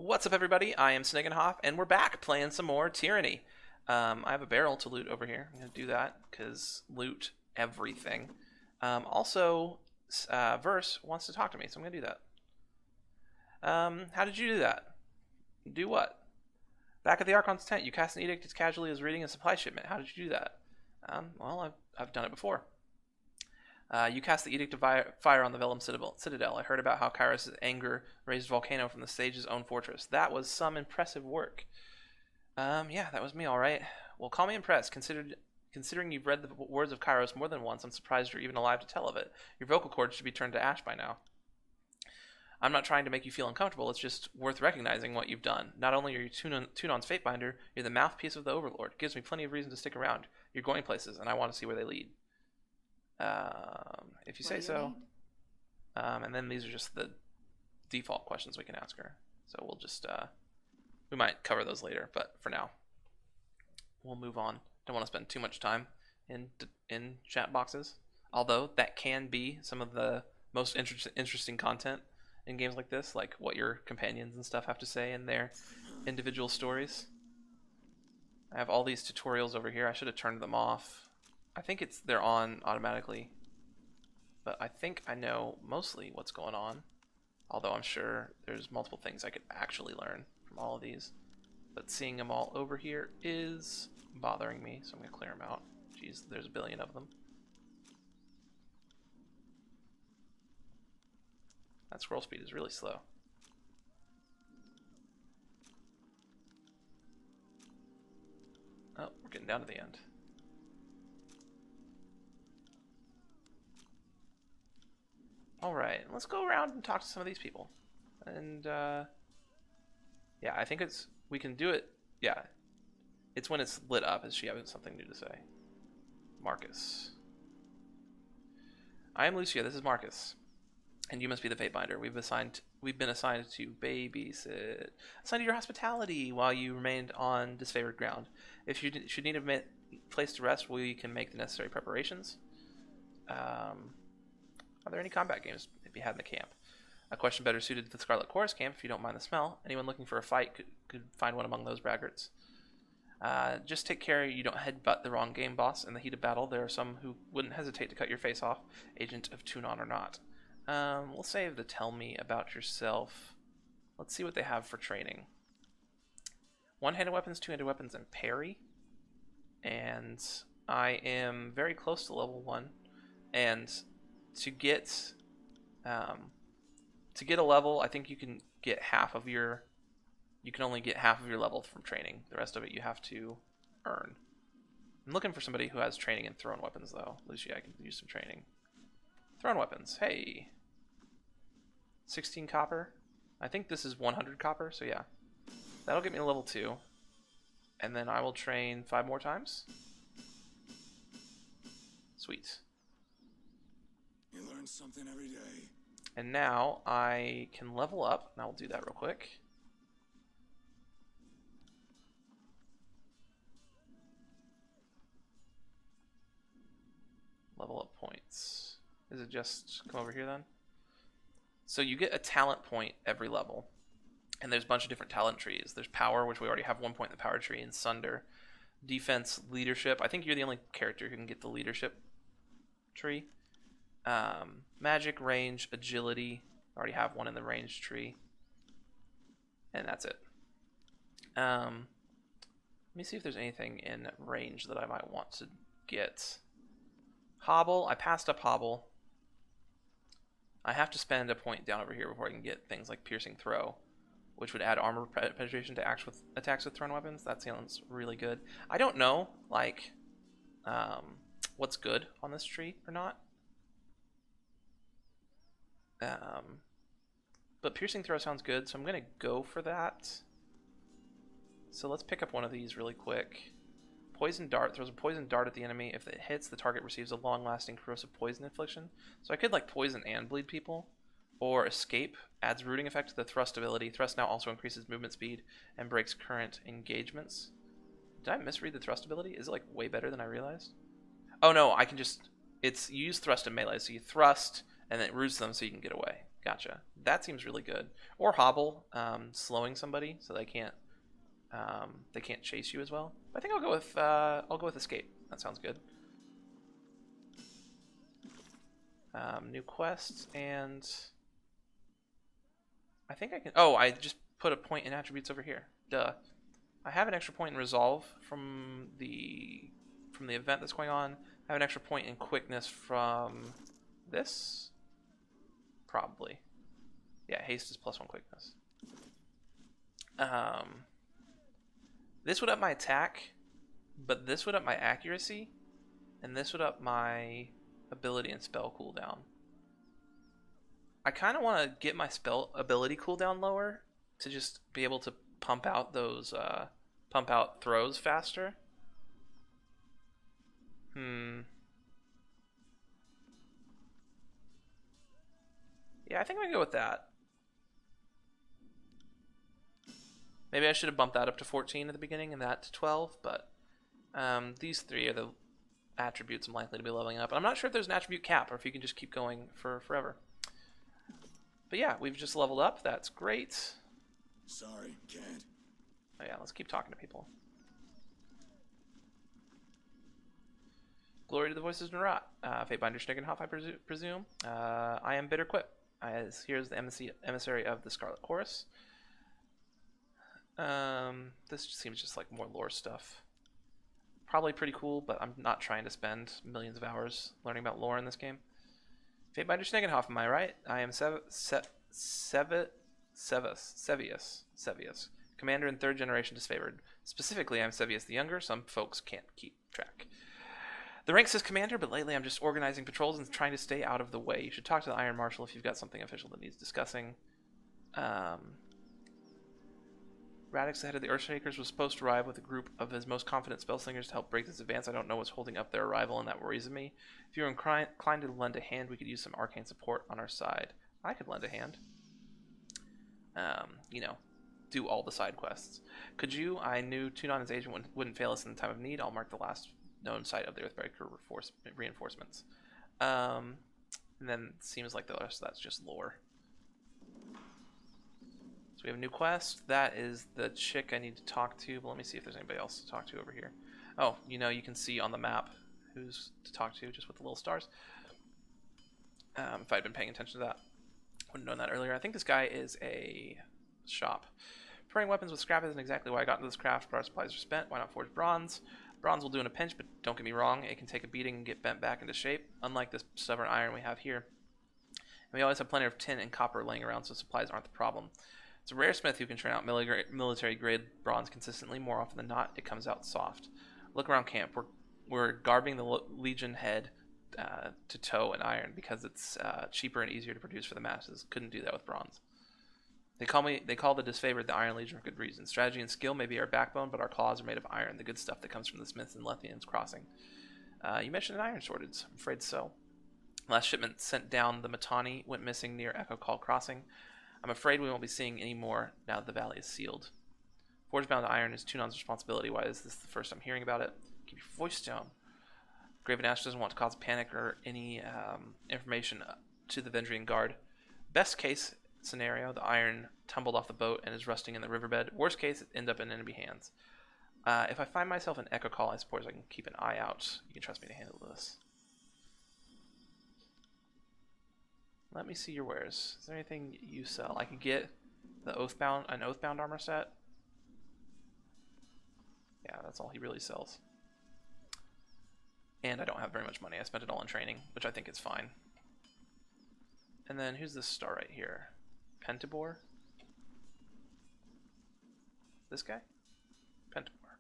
What's up, everybody? I am Snigenhoff, and we're back playing some more Tyranny. I have a barrel to loot over here. I'm going to do that, because loot everything. Also, Verse wants to talk to me, so I'm going to do that. How did you do that? Do what? Back at the Archon's tent, you cast an edict as casually as reading a supply shipment. How did you do that? I've done it before. You cast the Edict of Fire on the Vellum Citadel. I heard about how Kairos' anger raised volcano from the sage's own fortress. That was some impressive work. Yeah, that was me, all right. Well, call me impressed. Considering you've read the words of Kairos more than once, I'm surprised you're even alive to tell of it. Your vocal cords should be turned to ash by now. I'm not trying to make you feel uncomfortable. It's just worth recognizing what you've done. Not only are you Tunon's Fatebinder, you're the mouthpiece of the Overlord. It gives me plenty of reason to stick around. You're going places, and I want to see where they lead. If you say so. And then these are just the default questions we can ask her. So we'll just, we might cover those later, but for now, we'll move on. Don't want to spend too much time in chat boxes. Although that can be some of the most interesting content in games like this, like what your companions and stuff have to say in their individual stories. I have all these tutorials over here. I should have turned them off. I think they're on automatically, but I think I know mostly what's going on, although I'm sure there's multiple things I could actually learn from all of these, but seeing them all over here is bothering me, so I'm going to clear them out. Jeez, there's a billion of them. That scroll speed is really slow. Oh, we're getting down to the end. Alright, let's go around and talk to some of these people. And, yeah, I think we can do it, yeah. It's when it's lit up, is she having something new to say? Marcus. I am Lucia, this is Marcus. And you must be the Fatebinder. We've been assigned to babysit. Assigned to your hospitality while you remained on disfavored ground. If you should need a place to rest, we can make the necessary preparations. Are there any combat games to be had in the camp? A question better suited to the Scarlet Chorus camp, if you don't mind the smell. Anyone looking for a fight could find one among those braggarts. Just take care you don't headbutt the wrong game boss in the heat of battle. There are some who wouldn't hesitate to cut your face off, agent of Tunon or not. We'll save the tell me about yourself. Let's see what they have for training. One-handed weapons, two-handed weapons, and parry. And I am very close to level 1. And to get a level, I think you can get half of your. You can only get half of your level from training. The rest of it you have to earn. I'm looking for somebody who has training in thrown weapons, though. Lucia, I can use some training. Thrown weapons. Hey. 16 copper. I think this is 100 copper, so yeah. That'll get me to level 2. And then I will train 5 more times. Sweet. You learn something every day. And now I can level up, and I'll do that real quick. Level up points. Is it just come over here then? So you get a talent point every level. And there's a bunch of different talent trees. There's power, which we already have 1 point in the power tree, and Sunder. Defense, leadership. I think you're the only character who can get the leadership tree. Magic, range, agility. I already have one in the range tree. And that's it. Let me see if there's anything in range that I might want to get. Hobble. I passed up Hobble. I have to spend a point down over here before I can get things like Piercing Throw, which would add armor penetration to attacks with thrown weapons. That sounds really good. I don't know, like, what's good on this tree or not. But Piercing Throw sounds good, so I'm going to go for that. So let's pick up one of these really quick. Poison Dart throws a poison dart at the enemy. If it hits, the target receives a long-lasting corrosive poison infliction. So I could like poison and bleed people. Or Escape adds rooting effect to the Thrust ability. Thrust now also increases movement speed and breaks current engagements. Did I misread the Thrust ability? Is it like way better than I realized? Oh no, I can just... you use Thrust in melee, so you thrust and then it roots them so you can get away. Gotcha. That seems really good. Or hobble, slowing somebody so they can't chase you as well. I think I'll go with escape. That sounds good. New quests, and I think I can. Oh, I just put a point in attributes over here. Duh. I have an extra point in resolve from the event that's going on. I have an extra point in quickness from this. Probably. Yeah, haste is +1 quickness. This would up my attack, but this would up my accuracy, and this would up my ability and spell cooldown. I kind of want to get my spell ability cooldown lower to just be able to pump out throws faster. Yeah, I think I'm gonna go with that. Maybe I should have bumped that up to 14 at the beginning and that to 12, but these three are the attributes I'm likely to be leveling up. And I'm not sure if there's an attribute cap or if you can just keep going for forever. But yeah, we've just leveled up. That's great. Sorry, can't. Oh yeah, let's keep talking to people. Glory to the voices of Narat. Fatebinder Schnickenhoff, I presume. I am Bitter Quip. Here's the emissary of the Scarlet Chorus. This seems just like more lore stuff. Probably pretty cool, but I'm not trying to spend millions of hours learning about lore in this game. Fatebinder Schnickenhoff, am I right? I am Sevius, commander in 3rd generation disfavored. Specifically, I'm Sevius the Younger. Some folks can't keep track. The rank says commander, but lately I'm just organizing patrols and trying to stay out of the way. You should talk to the Iron Marshal if you've got something official that needs discussing. Radix, the head of the Earthshakers, was supposed to arrive with a group of his most confident spellslingers to help break this advance. I don't know what's holding up their arrival, and that worries me. If you're inclined to lend a hand, we could use some arcane support on our side. I could lend a hand. Do all the side quests. Could you? I knew Tunon and his agent wouldn't fail us in the time of need. I'll mark the last known site of the Earthbreaker reinforcements. And then it seems like the rest of that's just lore. So we have a new quest. That is the chick I need to talk to, but let me see if there's anybody else to talk to over here. Oh, you can see on the map who's to talk to just with the little stars. If I'd been paying attention to that, wouldn't have known that earlier. I think this guy is a shop. Preparing weapons with scrap isn't exactly why I got into this craft, but our supplies are spent. Why not forge bronze? Bronze will do in a pinch, but don't get me wrong, it can take a beating and get bent back into shape, unlike this stubborn iron we have here. And we always have plenty of tin and copper laying around, so supplies aren't the problem. It's a rare smith who can turn out military-grade bronze consistently. More often than not, it comes out soft. Look around camp. We're garbing the Legion head to toe and iron because it's cheaper and easier to produce for the masses. Couldn't do that with bronze. They call the disfavored the Iron Legion for good reason. Strategy and skill may be our backbone, but our claws are made of iron, the good stuff that comes from the Smiths and Lethians crossing. You mentioned an iron shortage. I'm afraid so. Last shipment sent down the Matani went missing near Echo Call Crossing. I'm afraid we won't be seeing any more now that the valley is sealed. Forge-bound iron is Tunon's responsibility. Why is this the first I'm hearing about it? Keep your voice down. Graven Ash doesn't want to cause panic or any information to the Vendrian Guard. Best case scenario, the iron tumbled off the boat and is rusting in the riverbed. Worst case, it ends up in enemy hands. If I find myself in Echo Call, I suppose I can keep an eye out. You can trust me to handle this. Let me see your wares. Is there anything you sell? I could get an Oathbound armor set. Yeah, that's all he really sells. And I don't have very much money. I spent it all in training, which I think is fine. And then who's this star right here? Pentibor? This guy? Pentibor.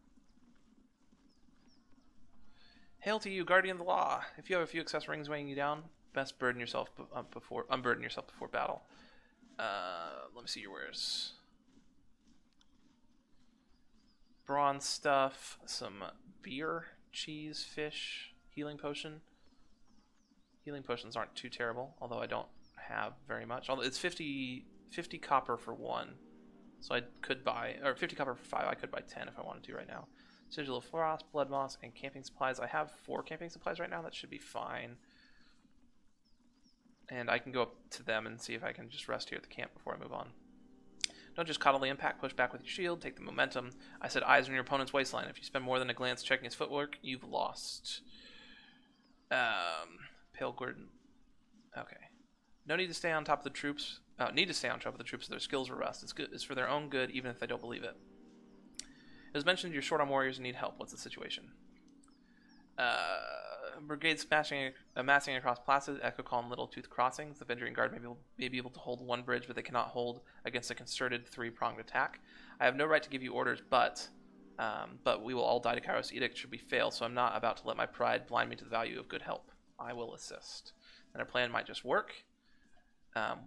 Hail to you, guardian of the law. If you have a few excess rings weighing you down, best unburden yourself before battle. Let me see your wares. Bronze stuff, some beer, cheese, fish, healing potion. Healing potions aren't too terrible, although I don't have very much. Although it's 50 copper for one, so I could buy, or 50 copper for 5. I could buy 10 if I wanted to right now. Sigil of Frost, Blood Moss, and camping supplies. I have 4 camping supplies right now. That should be fine. And I can go up to them and see if I can just rest here at the camp before I move on. Don't just coddle the impact, push back with your shield, take the momentum. I said eyes on your opponent's waistline. If you spend more than a glance checking his footwork, you've lost. Pale Gordon. Okay. No need to stay on top of the troops. Need to stay on top of the troops so their skills will rust. It's good. It's for their own good, even if they don't believe it. It was mentioned you're short on warriors and need help. What's the situation? Brigades amassing across Placid, Echo Column, Little Tooth crossings. The Vendrian Guard may be able to hold one bridge, but they cannot hold against a concerted three-pronged attack. I have no right to give you orders, but we will all die to Kairos' edict should we fail, so I'm not about to let my pride blind me to the value of good help. I will assist. And our plan might just work.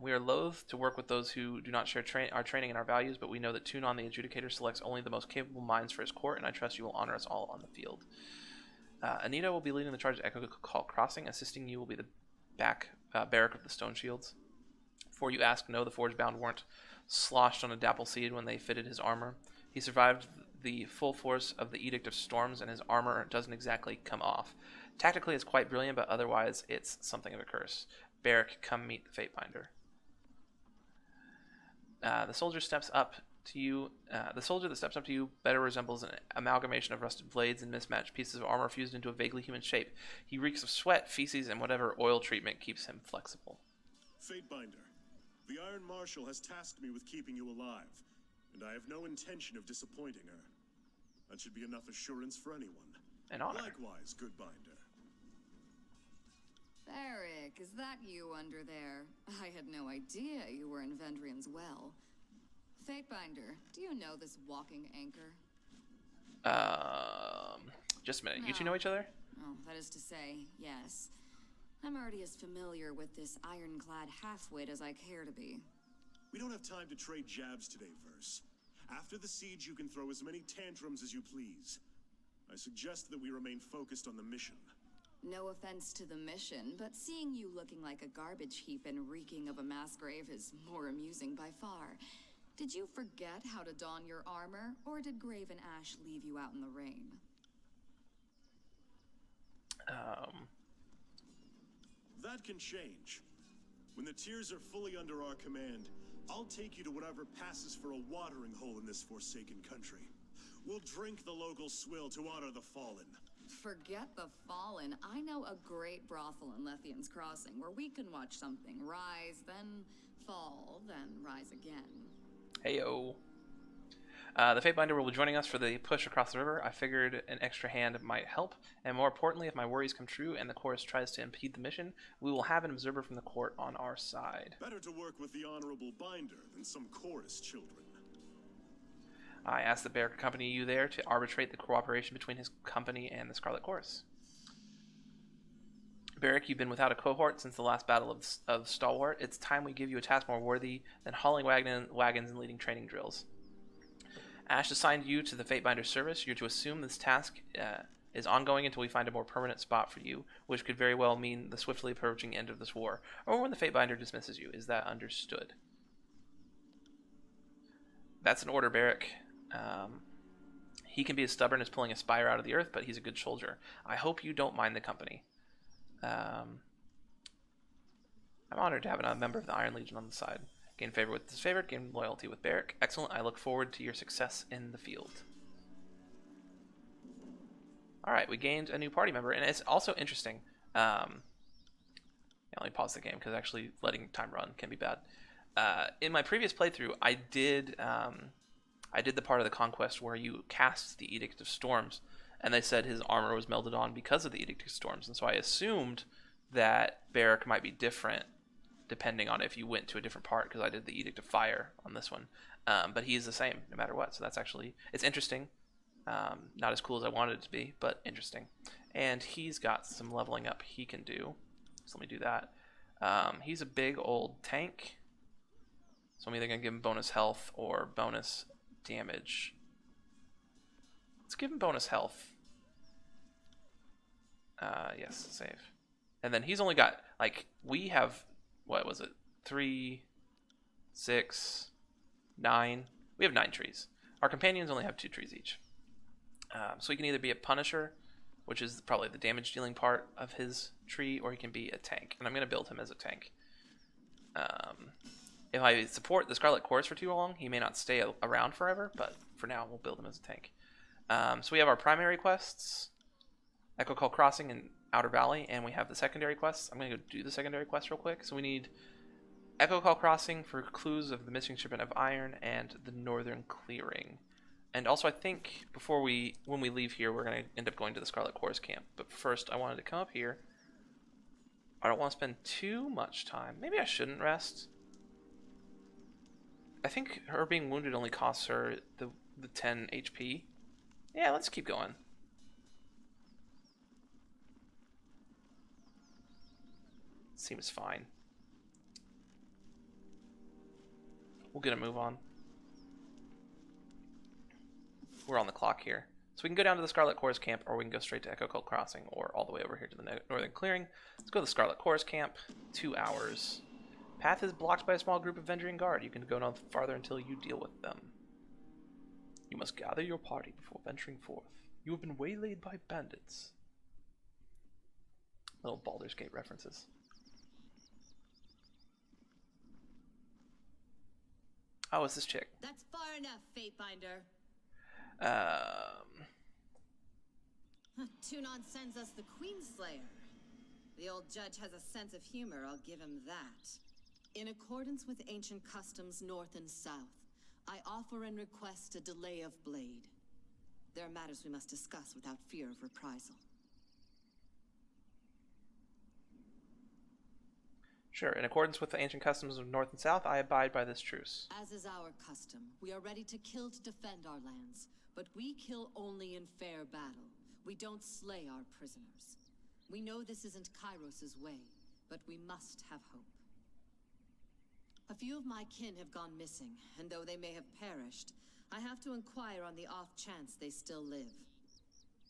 We are loath to work with those who do not share our training and our values, but we know that Tunon, the Adjudicator, selects only the most capable minds for his court, and I trust you will honor us all on the field. Anita will be leading the charge at Echo Call Crossing. Assisting you will be the barrack of the Stone Shields. Before you ask, no, the Forge-bound weren't sloshed on a dapple seed when they fitted his armor. He survived the full force of the Edict of Storms, and his armor doesn't exactly come off. Tactically, it's quite brilliant, but otherwise, it's something of a curse. Barrack, come meet the Fatebinder. The soldier that steps up to you better resembles an amalgamation of rusted blades and mismatched pieces of armor fused into a vaguely human shape. He reeks of sweat, feces, and whatever oil treatment keeps him flexible. Fatebinder, the Iron Marshal has tasked me with keeping you alive, and I have no intention of disappointing her. That should be enough assurance for anyone. An honor. Likewise, good Binder. Beric, is that you under there? I had no idea you were in Vendrian's well. Fatebinder, do you know this walking anchor? Just a minute. No. You two know each other? Oh, that is to say, yes. I'm already as familiar with this ironclad halfwit as I care to be. We don't have time to trade jabs today, Verse. After the siege, you can throw as many tantrums as you please. I suggest that we remain focused on the mission. No offense to the mission, but seeing you looking like a garbage heap and reeking of a mass grave is more amusing by far. Did you forget how to don your armor, or did Graven Ash leave you out in the rain? That can change. When the tiers are fully under our command, I'll take you to whatever passes for a watering hole in this forsaken country. We'll drink the local swill to honor the fallen. Forget the fallen. I know a great brothel in Lethian's Crossing where we can watch something rise, then fall, then rise again. Heyo. The Fatebinder will be joining us for the push across the river. I figured an extra hand might help, and more importantly, if my worries come true and the chorus tries to impede the mission, we will have an observer from the court on our side. Better to work with the honorable Binder than some chorus children. I asked the Barrack accompany you there to arbitrate the cooperation between his company and the Scarlet Chorus. Barrack, you've been without a cohort since the last battle of Stalwart. It's time we give you a task more worthy than hauling wagons and leading training drills. Ash assigned you to the Fatebinder service. You're to assume this task is ongoing until we find a more permanent spot for you, which could very well mean the swiftly approaching end of this war, or when the Fatebinder dismisses you. Is that understood? That's an order, Barrack. He can be as stubborn as pulling a spire out of the earth, but he's a good soldier. I hope you don't mind the company. I'm honored to have a member of the Iron Legion on the side. Gain favor with this favorite, gain loyalty with Barrack. Excellent. I look forward to your success in the field. Alright, we gained a new party member, and it's also interesting. Yeah, let me pause the game, because actually letting time run can be bad. In my previous playthrough, I did the part of the conquest where you cast the Edict of Storms, and they said his armor was melted on because of the Edict of Storms, and so I assumed that Barrack might be different depending on if you went to a different part, because I did the Edict of Fire on this one. But he's the same no matter what, so that's actually, it's interesting. Not as cool as I wanted it to be, but interesting. And he's got some leveling up he can do, so let me do that. He's a big old tank, so I'm either going to give him bonus health or bonus damage. Let's give him bonus health. Yes, save. And then he's only got, like, we have, what was it? 3, 6, 9. We have 9 trees. Our companions only have 2 trees each. So he can either be a Punisher, which is probably the damage dealing part of his tree, or he can be a tank. And I'm going to build him as a tank. If I support the Scarlet Chorus for too long, he may not stay around forever, but for now, we'll build him as a tank. So we have our primary quests, Echo Call Crossing and Outer Valley, and we have the secondary quests. I'm going to go do the secondary quest real quick. So we need Echo Call Crossing for clues of the missing shipment of iron and the Northern Clearing. And also, I think when we leave here, we're going to end up going to the Scarlet Chorus camp. But first, I wanted to come up here. I don't want to spend too much time. Maybe I shouldn't rest. I think her being wounded only costs her the 10 HP. Yeah, let's keep going. Seems fine. We'll get a move on. We're on the clock here. So we can go down to the Scarlet Chorus camp, or we can go straight to Echo Cult Crossing, or all the way over here to the Northern Clearing. Let's go to the Scarlet Chorus camp. 2 hours. Path is blocked by a small group of Vendrian Guard. You can go no farther until you deal with them. You must gather your party before venturing forth. You have been waylaid by bandits. Little Baldur's Gate references. Oh, it's this chick. That's far enough, Fatebinder. Tunon sends us the Queenslayer. The old judge has a sense of humor, I'll give him that. In accordance with ancient customs north and south, I offer and request a delay of blade. There are matters we must discuss without fear of reprisal. Sure, in accordance with the ancient customs of north and south, I abide by this truce. As is our custom, we are ready to kill to defend our lands, but we kill only in fair battle. We don't slay our prisoners. We know this isn't Kairos' way, but we must have hope. A few of my kin have gone missing, and though they may have perished, I have to inquire on the off chance they still live.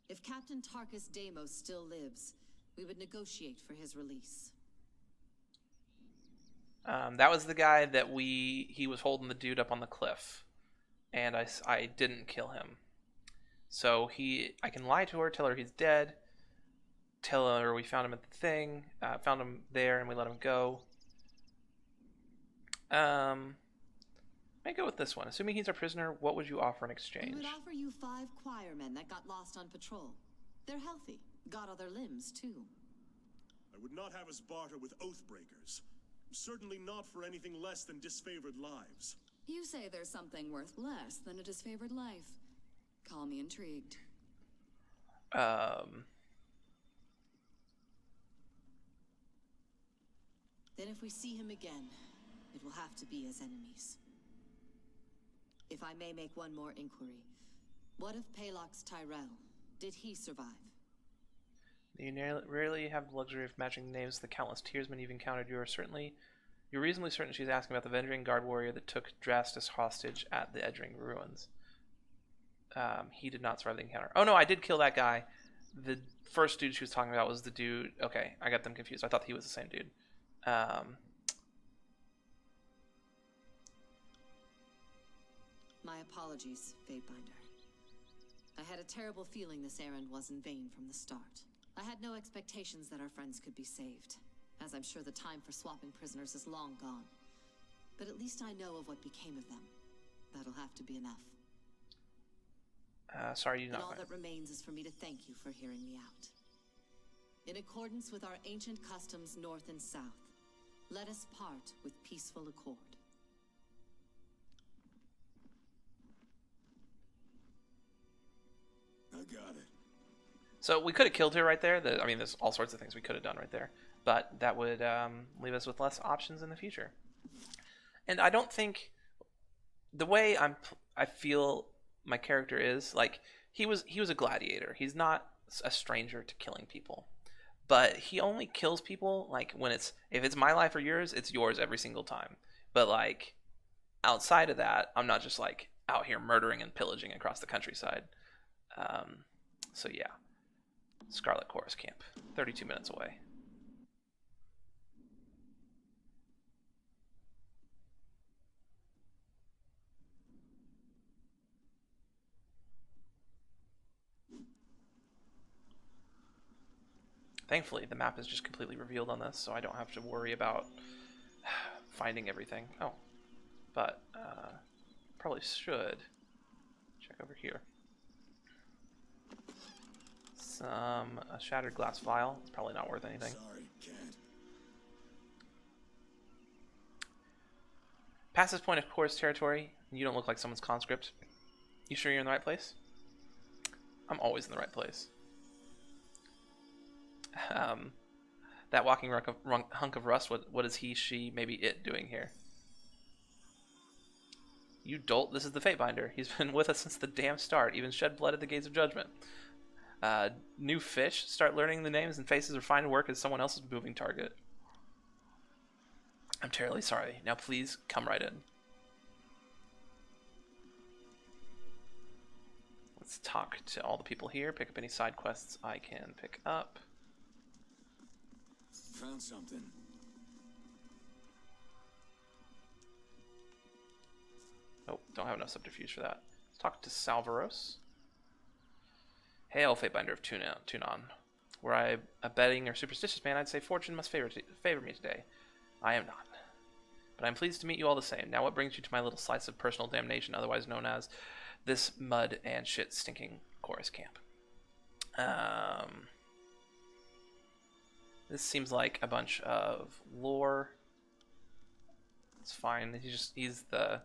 If Captain Tarkus Deimos still lives, we would negotiate for his release. That was the guy that he was holding the dude up on the cliff, and I didn't kill him. So I can lie to her, tell her he's dead, tell her we found him at the thing, found him there, and we let him go. May go with this one. Assuming he's our prisoner, what would you offer in exchange? We would offer you 5 choirmen that got lost on patrol. They're healthy, got other limbs too. I would not have us barter with oathbreakers. Certainly not for anything less than disfavored lives. You say there's something worth less than a disfavored life. Call me intrigued. Then if we see him again, it will have to be as enemies. If I may make one more inquiry, what of Palox Tyrell? Did he survive? You rarely have the luxury of matching the names of the countless tearsmen you've encountered. You're reasonably certain she's asking about the Vendrian Guard warrior that took Drastus hostage at the Edgering ruins. He did not survive the encounter. Oh no, I did kill that guy. The first dude she was talking about was the dude. Okay, I got them confused. I thought he was the same dude. My apologies, Fatebinder. I had a terrible feeling this errand was in vain from the start. I had no expectations that our friends could be saved, as I'm sure the time for swapping prisoners is long gone. But at least I know of what became of them. That'll have to be enough. Sorry, you And not. all that remains is for me to thank you for hearing me out. In accordance with our ancient customs north and south, let us part with peaceful accord. I got it. So we could have killed her right there. I mean, there's all sorts of things we could have done right there, but that would leave us with less options in the future. And I don't think the way I feel my character is like he was a gladiator. He's not a stranger to killing people, but he only kills people like when if it's my life or yours, it's yours every single time. But like outside of that, I'm not just like out here murdering and pillaging across the countryside. So yeah, Scarlet Chorus Camp, 32 minutes away. Thankfully, the map is just completely revealed on this, so I don't have to worry about finding everything. Oh, but probably should check over here. A shattered glass vial. It's probably not worth anything. Sorry, can't. Past this point of Chorus territory, you don't look like someone's conscript. You sure you're in the right place? I'm always in the right place. That walking hunk of rust, what is he, she, maybe it doing here? You dolt, this is the Fatebinder. He's been with us since the damn start, even shed blood at the gates of judgment. New fish, start learning the names and faces or find work as someone else's moving target. I'm terribly sorry. Now please, come right in. Let's talk to all the people here, pick up any side quests I can pick up. Found something. Oh, don't have enough subterfuge for that. Let's talk to Salvaros. Hail, Fatebinder of Tunon. Were I a betting or superstitious man, I'd say fortune must favor me today. I am not. But I'm pleased to meet you all the same. Now what brings you to my little slice of personal damnation, otherwise known as this mud and shit stinking chorus camp? This seems like a bunch of lore. It's fine. He's the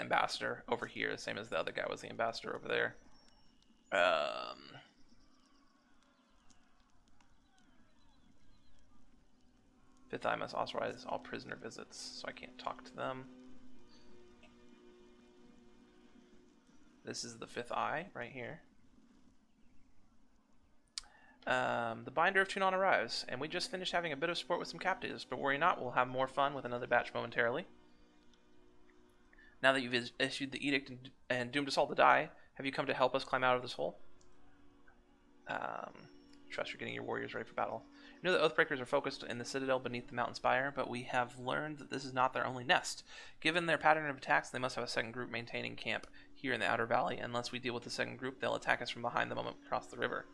ambassador over here, the same as the other guy was the ambassador over there. Fifth Eye must authorize all prisoner visits, so I can't talk to them. This is the Fifth Eye right here. The Binder of Tunon arrives, and we just finished having a bit of sport with some captives, but worry not, we'll have more fun with another batch momentarily. Now that you've issued the edict and doomed us all to die, have you come to help us climb out of this hole? Trust you're getting your warriors ready for battle. You know the Oathbreakers are focused in the citadel beneath the mountain spire, but we have learned that this is not their only nest. Given their pattern of attacks, they must have a second group maintaining camp here in the outer valley. Unless we deal with the second group, they'll attack us from behind the moment we cross the river.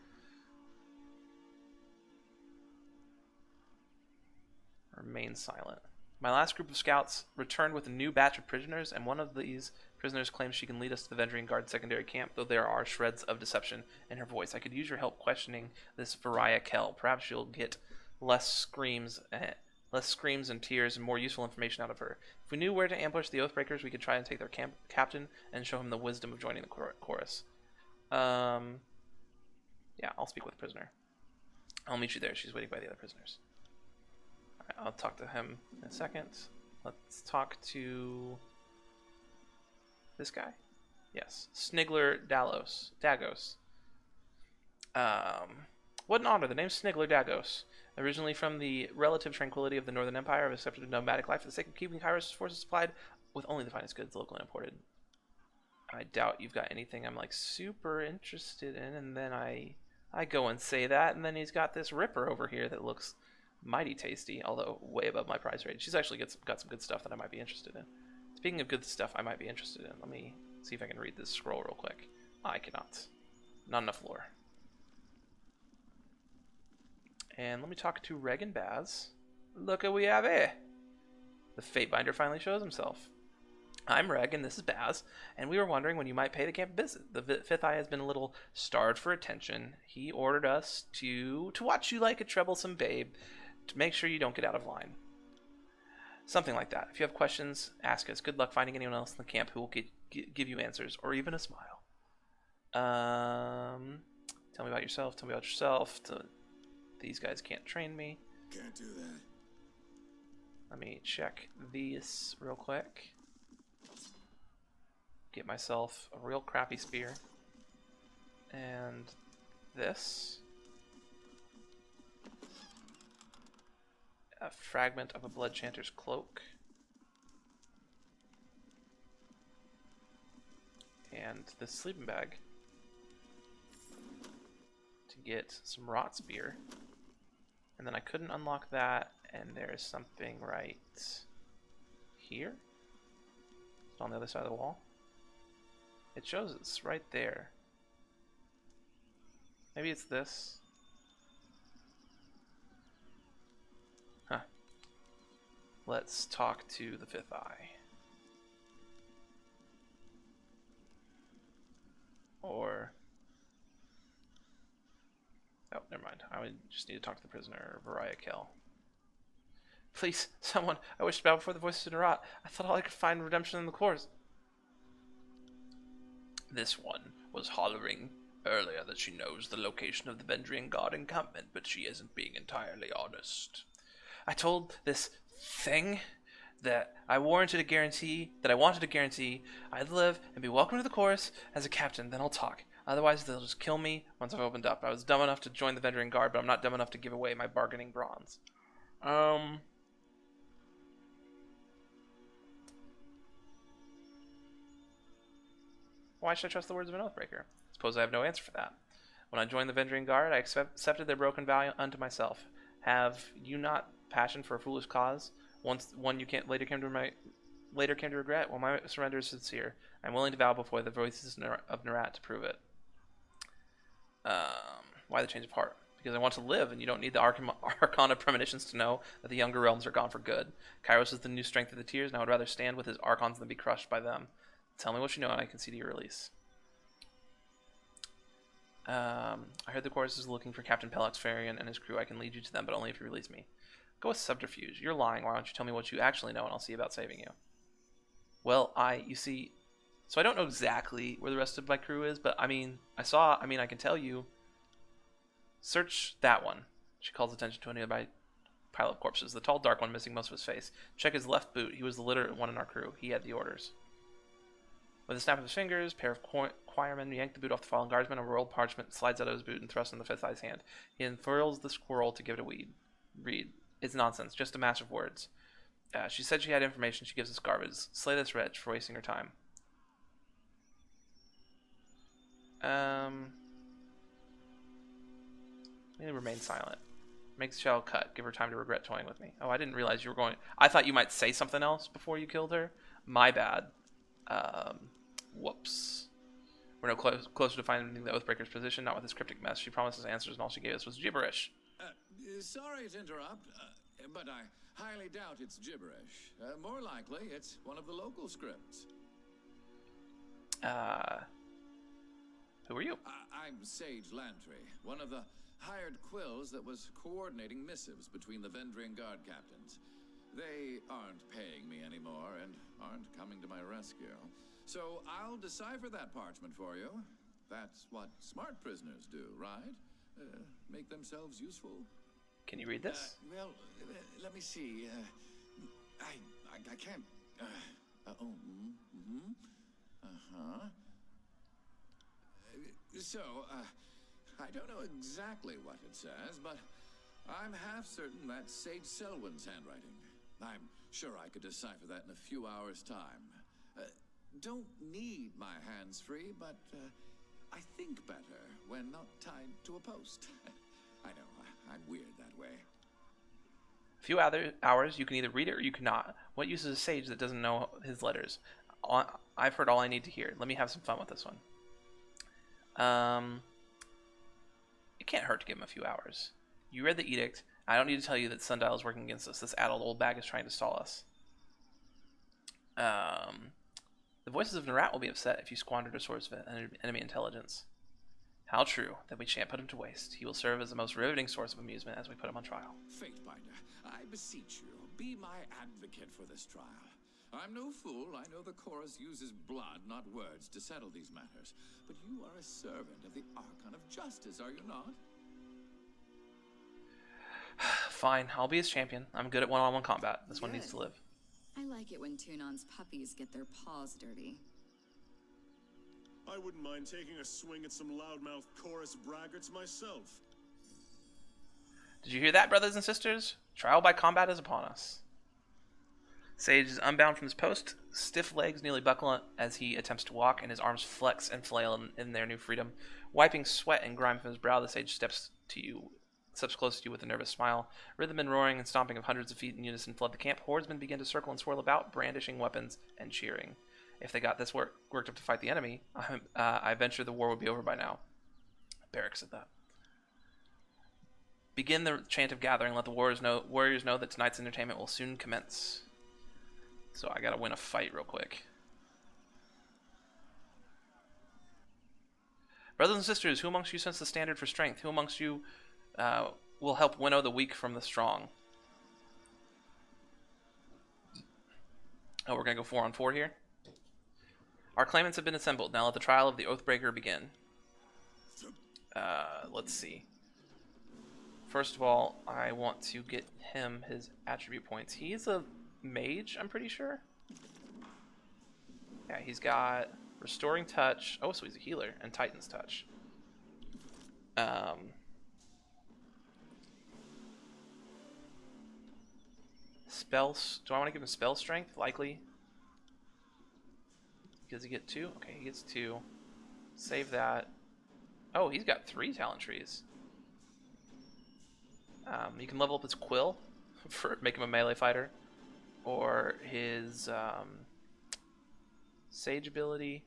Remain silent. My last group of scouts returned with a new batch of prisoners, and one of these prisoners claims she can lead us to the Vendrian Guard secondary camp, though there are shreds of deception in her voice. I could use your help questioning this Varia Kell. Perhaps you'll get less screams and tears and more useful information out of her. If we knew where to ambush the Oathbreakers, we could try and take their captain and show him the wisdom of joining the chorus. Yeah, I'll speak with the prisoner. I'll meet you there. She's waiting by the other prisoners. Alright, I'll talk to him in a second. Let's talk to this guy. Yes, Snigler Dagos. What an honor. The name's Snigler Dagos. Originally from the relative tranquility of the Northern Empire, I've accepted a nomadic life for the sake of keeping Kairos' forces supplied with only the finest goods, local and imported. I doubt you've got anything I'm like super interested in, and then I go and say that, and then he's got this Ripper over here that looks mighty tasty, although way above my price range. She's actually got some good stuff that I might be interested in. Speaking of good stuff I might be interested in, let me see if I can read this scroll real quick. I cannot. Not enough lore. And let me talk to Reg and Baz. Look what we have here. The Fatebinder finally shows himself. I'm Reg, and this is Baz, and we were wondering when you might pay the camp a visit. The Fifth Eye has been a little starved for attention. He ordered us to watch you like a troublesome babe, to make sure you don't get out of line. Something like that. If you have questions, ask us. Good luck finding anyone else in the camp who will give you answers, or even a smile. Tell me about yourself. Tell me about yourself. These guys can't train me. Can't do that. Let me check these real quick. Get myself a real crappy spear. And this. A fragment of a blood chanter's cloak. And this sleeping bag. To get some rot spear. And then I couldn't unlock that, and there's something right here. It's on the other side of the wall. It shows it's right there. Maybe it's this. let's talk to the Fifth Eye. Or... Oh, never mind. I would just need to talk to the prisoner, Variah Kell. Please, someone. I wish to bow before the voices of Nerat. I thought all I could find redemption in the course. This one was hollering earlier that she knows the location of the Vendrian Guard encampment, but she isn't being entirely honest. I told this thing that I wanted a guarantee I'd live and be welcome to the chorus as a captain, then I'll talk. Otherwise, they'll just kill me once I've opened up. I was dumb enough to join the Vendrian Guard, but I'm not dumb enough to give away my bargaining bronze. Why should I trust the words of an Oathbreaker? Suppose I have no answer for that. When I joined the Vendrian Guard, I accepted their broken vow unto myself. Have you not passion for a foolish cause? One you can't later came to regret? Well, my surrender is sincere. I'm willing to vow before the voices of Nerat to prove it. Why the change of heart? Because I want to live, and you don't need the Archon of Premonitions to know that the younger realms are gone for good. Kairos is the new strength of the Tears, and I would rather stand with his Archons than be crushed by them. Tell me what you know, and I can see to your release. I heard the chorus is looking for Captain Pellex Farian and his crew. I can lead you to them, but only if you release me. Go with subterfuge. You're lying. Why don't you tell me what you actually know, and I'll see about saving you. Well, you see... So I don't know exactly where the rest of my crew is, but I can tell you. Search that one. She calls attention to a nearby pile of corpses. The tall, dark one missing most of his face. Check his left boot. He was the literate one in our crew. He had the orders. With a snap of his fingers, a pair of choirmen yank the boot off the fallen guardsman. A rolled parchment slides out of his boot and thrusts in the Fifth Eye's hand. He unfurls the scroll to give it a read. It's nonsense, just a mash of words. She said she had information. She gives us garbage. Slay this wretch for wasting her time. Remain silent. Make the shell cut. Give her time to regret toying with me. Oh, I didn't realize you were going... I thought you might say something else before you killed her. My bad. Whoops. We're no closer to finding the Oathbreaker's position, not with this cryptic mess. She promised us answers, and all she gave us was gibberish. Sorry to interrupt, but I highly doubt it's gibberish. More likely, it's one of the local scripts. Who are you? I'm Sage Lantry, one of the hired quills that was coordinating missives between the Vendrian Guard captains. They aren't paying me anymore and aren't coming to my rescue. So I'll decipher that parchment for you. That's what smart prisoners do, right? Make themselves useful. Can you read this? Let me see. I can't. So, I don't know exactly what it says, but I'm half certain that's Sage Selwyn's handwriting. I'm sure I could decipher that in a few hours' time. Don't need my hands free, but I think better when not tied to a post. I know, I'm weird that way. A few other hours, you can either read it or you cannot. What use is a sage that doesn't know his letters? I've heard all I need to hear. Let me have some fun with this one. It can't hurt to give him a few hours. You read the edict. I don't need to tell you that Sundial is working against us. This addled old bag is trying to stall us. The voices of Nerat will be upset if you squandered a source of enemy intelligence. How true that we shan't put him to waste. He will serve as the most riveting source of amusement as we put him on trial. Fatebinder, I beseech you, be my advocate for this trial. I'm no fool. I know the chorus uses blood, not words, to settle these matters. But you are a servant of the Archon of Justice, are you not? Fine, I'll be his champion. I'm good at one-on-one combat. This one needs to live. I like it when Tunon's puppies get their paws dirty. I wouldn't mind taking a swing at some loudmouth chorus braggarts myself. Did you hear that, brothers and sisters? Trial by combat is upon us. Sage is unbound from his post. Stiff legs nearly buckle as he attempts to walk, and his arms flex and flail in their new freedom. Wiping sweat and grime from his brow, the sage steps close to you with a nervous smile. Rhythm and roaring and stomping of hundreds of feet in unison flood the camp. Horsemen begin to circle and swirl about, brandishing weapons and cheering. If they got this worked up to fight the enemy, I venture the war would be over by now. Barrack said that. Begin the chant of gathering. Let the warriors know that tonight's entertainment will soon commence. So I gotta win a fight real quick. Brothers and sisters, who amongst you sets the standard for strength? Who amongst you will help winnow the weak from the strong? Oh, we're gonna go 4-on-4 here. Our claimants have been assembled. Now let the trial of the Oathbreaker begin. Let's see. First of all, I want to get him his attribute points. He's a mage, I'm pretty sure. Yeah, he's got Restoring Touch. Oh, so he's a healer. And Titan's Touch. Spells. Do I want to give him Spell Strength? Likely. Does he get 2? Okay, he gets 2. Save that. Oh, he's got 3 talent trees. You can level up his Quill for make him a melee fighter, or his Sage ability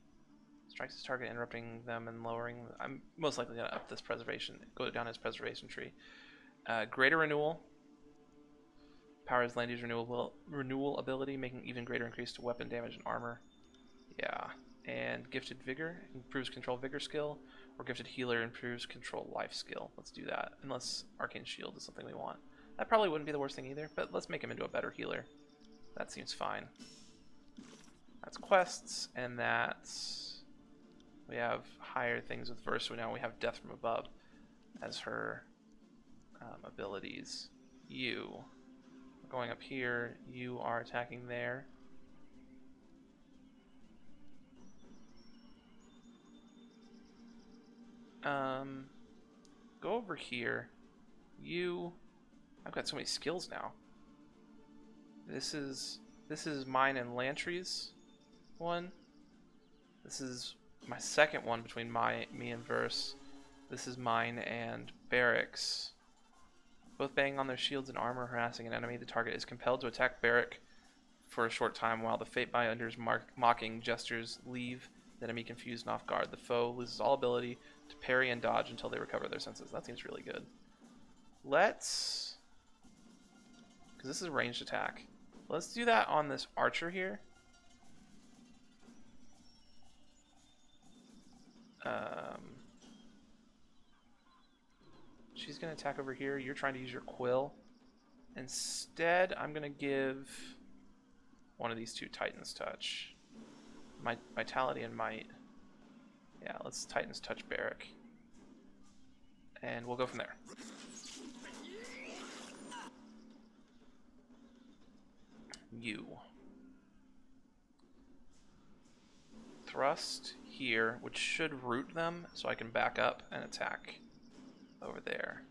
strikes his target, interrupting them and lowering. I'm most likely gonna up this preservation, go down his preservation tree. Greater renewal. Powers land use renewal ability, making even greater increase to weapon damage and armor. Yeah. And Gifted Vigor improves control vigor skill, or Gifted Healer improves control life skill. Let's do that, unless Arcane Shield is something we want. That probably wouldn't be the worst thing either, but let's make him into a better healer. That seems fine. That's quests, and that's... We have higher things with Verse, so now we have Death from Above as her abilities. You. We're going up here. You are attacking there. Go over here. You... I've got so many skills now. This is mine and Lantry's one. This is my second one between me and Verse. This is mine and Barrick's. Both banging on their shields and armor, harassing an enemy. The target is compelled to attack Barrick for a short time while the Fate by Under's mocking gestures leave the enemy confused and off guard. The foe loses all ability to parry and dodge until they recover their senses. That seems really good. Let's... Because this is a ranged attack. Let's do that on this archer here. She's going to attack over here. You're trying to use your quill. Instead, I'm going to give one of these two Titan's Touch. Vitality and Might. Yeah, let's Titan's Touch Barrick. And we'll go from there. You. Thrust here, which should root them, so I can back up and attack over there.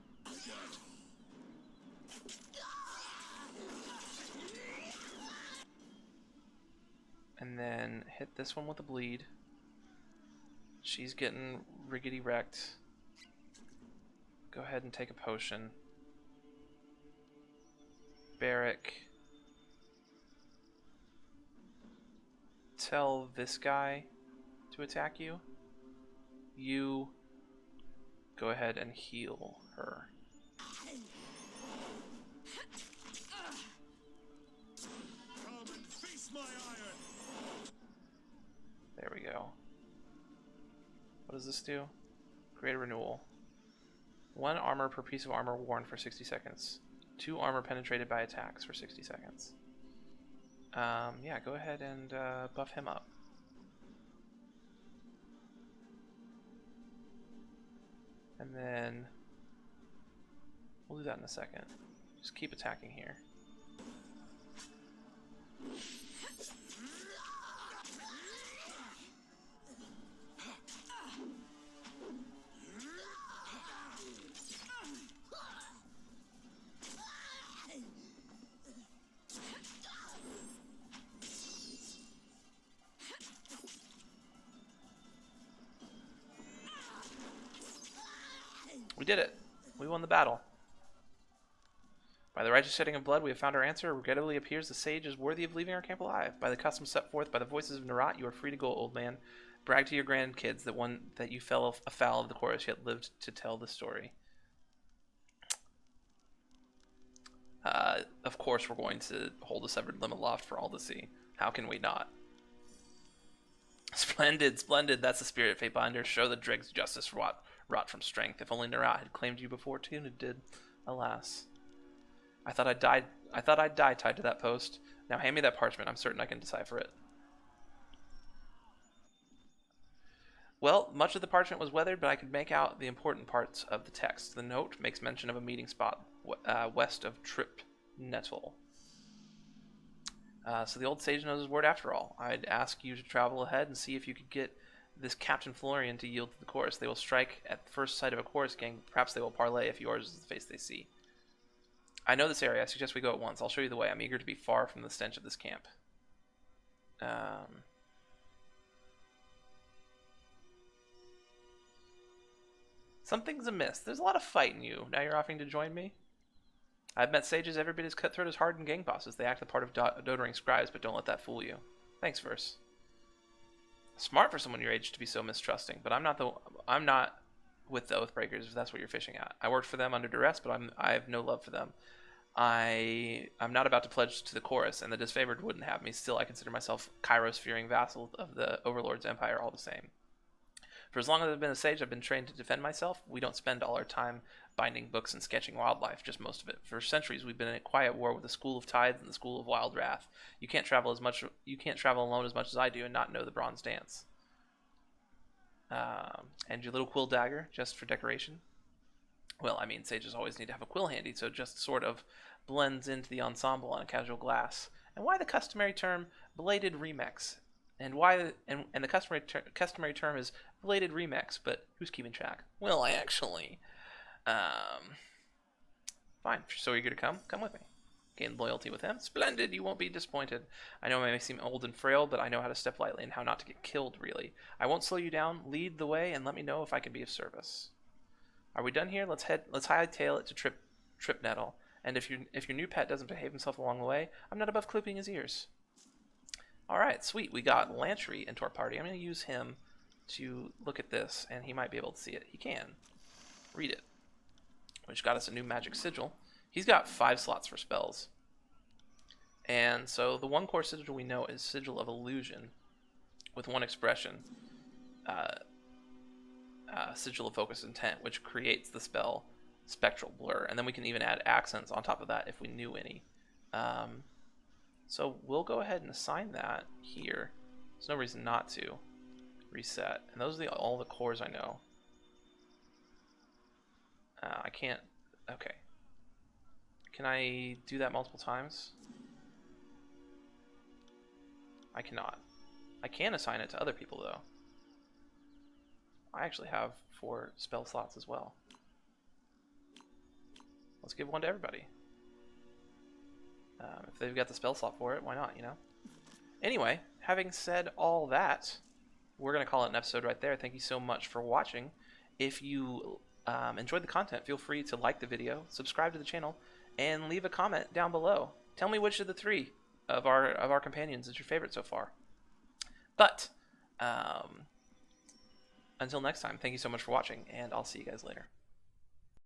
And then hit this one with a bleed. She's getting riggedy wrecked. Go ahead and take a potion. Barrick. Tell this guy to attack you. You go ahead and heal her. Come and face my iron. There we go. What does this do? Greater renewal. 1 armor per piece of armor worn for 60 seconds. 2 armor penetrated by attacks for 60 seconds. Yeah, go ahead and buff him up. And then we'll do that in a second. Just keep attacking here. We did it. We won the battle. By the righteous shedding of blood, we have found our answer. It regrettably appears the sage is worthy of leaving our camp alive. By the custom set forth by the voices of Narat, you are free to go, old man. Brag to your grandkids that you fell afoul of the chorus, yet lived to tell the story. Of course, we're going to hold a severed limb aloft for all to see. How can we not? Splendid, splendid. That's the spirit, Fatebinder. Show the dregs justice wrought from strength. If only Nerat had claimed you before Tunid did. Alas. I thought I'd die tied to that post. Now hand me that parchment. I'm certain I can decipher it. Well, much of the parchment was weathered, but I could make out the important parts of the text. The note makes mention of a meeting spot west of Trip Nettle. So the old sage knows his word after all. I'd ask you to travel ahead and see if you could get this Captain Florian to yield to the chorus. They will strike at the first sight of a chorus gang. Perhaps they will parley if yours is the face they see. I know this area. I suggest we go at once. I'll show you the way. I'm eager to be far from the stench of this camp. Something's amiss. There's a lot of fight in you. Now you're offering to join me? I've met sages every bit as cutthroat as hardened gang bosses. They act the part of doddering scribes, but don't let that fool you. Thanks, Verse. Smart for someone your age to be so mistrusting, but I'm not with the Oathbreakers if that's what you're fishing at. I worked for them under duress, but I have no love for them. I'm not about to pledge to the chorus, and the disfavored wouldn't have me. Still, I consider myself Kairos-fearing vassal of the Overlord's empire all the same. For as long as I've been a sage, I've been trained to defend myself. We don't spend all our time binding books and sketching wildlife, just most of it. For centuries, we've been in a quiet war with the School of Tides and the School of Wild Wrath. You can't travel alone as much as I do and not know the Bronze Dance. And your little quill dagger, just for decoration. Well, I mean, sages always need to have a quill handy, so it just sort of blends into the ensemble on a casual glass. And why the customary term bladed remix? And why and the customary term is bladed remix, but who's keeping track? Well, I actually. Fine. So you're going to come? Come with me. Gain loyalty with him. Splendid. You won't be disappointed. I know I may seem old and frail, but I know how to step lightly and how not to get killed, really. I won't slow you down. Lead the way and let me know if I can be of service. Are we done here? Let's hightail it to Trip Nettle. And if your new pet doesn't behave himself along the way, I'm not above clipping his ears. All right, sweet. We got Lantry into our party. I'm going to use him to look at this, and he might be able to see it. He can. Read it. Which got us a new magic sigil. He's got 5 slots for spells. And so the one core sigil we know is Sigil of Illusion with one expression. Sigil of Focus Intent, which creates the spell Spectral Blur. And then we can even add accents on top of that if we knew any. So we'll go ahead and assign that here. There's no reason not to. Reset. And those are all the cores I know. I can't... Okay. Can I do that multiple times? I cannot. I can assign it to other people, though. I actually have 4 spell slots as well. Let's give one to everybody. If they've got the spell slot for it, why not, you know? Anyway, having said all that, we're going to call it an episode right there. Thank you so much for watching. If you enjoyed the content, feel free to like the video, subscribe to the channel, and leave a comment down below. Tell me which of the 3 of our companions is your favorite so far. But until next time, thank you so much for watching, and I'll see you guys later.